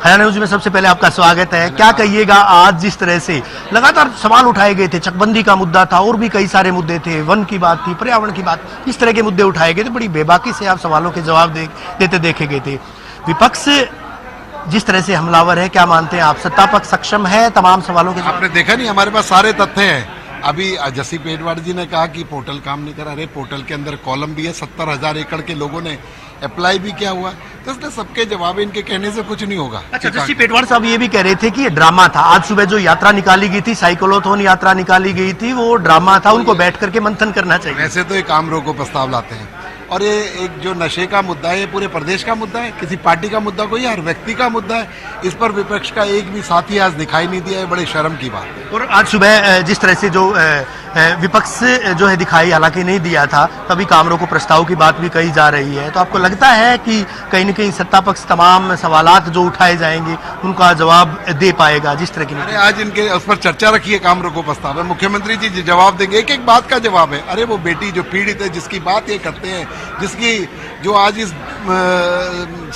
Haryana news में सबसे पहले आपका स्वागत है। क्या कहिएगा, आज जिस तरह से लगातार सवाल उठाए गए थे, चकबंदी का मुद्दा था और भी कई सारे मुद्दे थे, वन की बात थी, पर्यावरण की बात, इस तरह के मुद्दे उठाए गए थे, बड़ी बेबाकी से आप सवालों के जवाब देते देखे गए थे। विपक्ष जिस तरह से हमलावर है, क्या मानते हैं आप, सत्ता पक्ष सक्षम है तमाम सवालों के? आपने देखा नहीं, हमारे पास सारे तथ्य हैं। अभी जसी पेटवाड़ जी ने कहा कि पोर्टल काम नहीं करा। अरे पोर्टल के अंदर कॉलम भी है, 70,000 एकड़ के लोगों ने अप्लाई भी किया हुआ है, तो इसलिए सबके जवाब इनके कहने से कुछ नहीं होगा। अच्छा, जसी पेटवाड़ साहब ये भी कह रहे थे कि ये ड्रामा था। आज सुबह जो यात्रा निकाली गई थी, साइक्लोथॉन यात्रा निकाली गई थी, वो ड्रामा था, उनको बैठ करके मंथन करना चाहिए। वैसे तो एक आम रोको प्रस्ताव लाते हैं, और ये एक जो नशे का मुद्दा है, ये पूरे प्रदेश का मुद्दा है, किसी पार्टी का मुद्दा कोई हर व्यक्ति का मुद्दा है। इस पर विपक्ष का एक भी साथी आज दिखाई नहीं दिया है, बड़े शर्म की बात है। और आज सुबह जिस तरह से जो विपक्ष जो है दिखाई हालांकि नहीं दिया था, तभी कामरों को प्रस्ताव की बात भी कही जा रही है, तो आपको लगता है कि कहीं न कहीं सत्ता पक्ष तमाम सवालात जो उठाए जाएंगे उनका जवाब दे पाएगा जिस तरह की? अरे आज इनके उस पर चर्चा रखी है, काम रोको प्रस्ताव है, मुख्यमंत्री जी जवाब देंगे, एक एक बात का जवाब है। अरे वो बेटी जो पीड़ित है, जिसकी बात ये करते हैं, जिसकी जो आज इस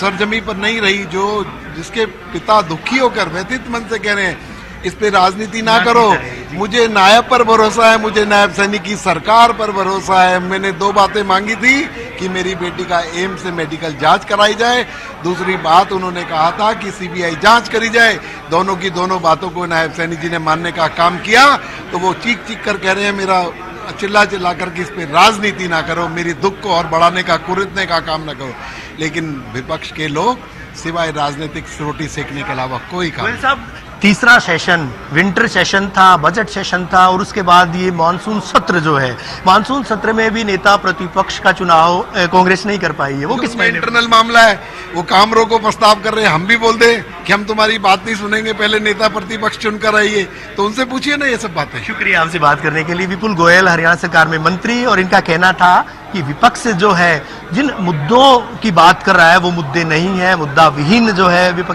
सरजमी पर नहीं रही, जो जिसके पिता दुखी होकर व्यथित मन से कह रहे हैं इस पे राजनीति ना करो। मुझे नायब पर भरोसा है, मुझे नायब सैनिक की सरकार पर भरोसा है। मैंने 2 बातें मांगी थी कि मेरी बेटी का एम्स से मेडिकल जांच कराई जाए, दूसरी बात उन्होंने कहा था कि सीबीआई जांच करी जाए। दोनों की दोनों बातों को नायब सैनिक जी ने मानने का काम किया, तो वो चीख चीख कर कह रहे हैं मेरा चिल्ला चिल्ला करके इस पे राजनीति ना करो, मेरी दुख को और बढ़ाने का, कुरीदने का काम ना करो। लेकिन विपक्ष के लोग सिवाय राजनीतिक रोटी सेकने के अलावा कोई काम नहीं। तीसरा सेशन विंटर सेशन था, बजट सेशन था, और उसके बाद ये मानसून सत्र जो है, मानसून सत्र में भी नेता प्रतिपक्ष का चुनाव कांग्रेस नहीं कर पाई है। वो किस महीने? इंटरनल मामला है, वो काम रोको प्रस्ताव कर रहे हैं। हम भी बोल दे कि हम तुम्हारी बात नहीं सुनेंगे, पहले नेता प्रतिपक्ष चुनकर आइए, तो उनसे पूछिए ना ये सब बातें। शुक्रिया आपसे बात करने के लिए। विपुल गोयल हरियाणा सरकार में मंत्री, और इनका कहना था कि विपक्ष जो है जिन मुद्दों की बात कर रहा है वो मुद्दे नहीं है, मुद्दा विहीन जो है विपक्ष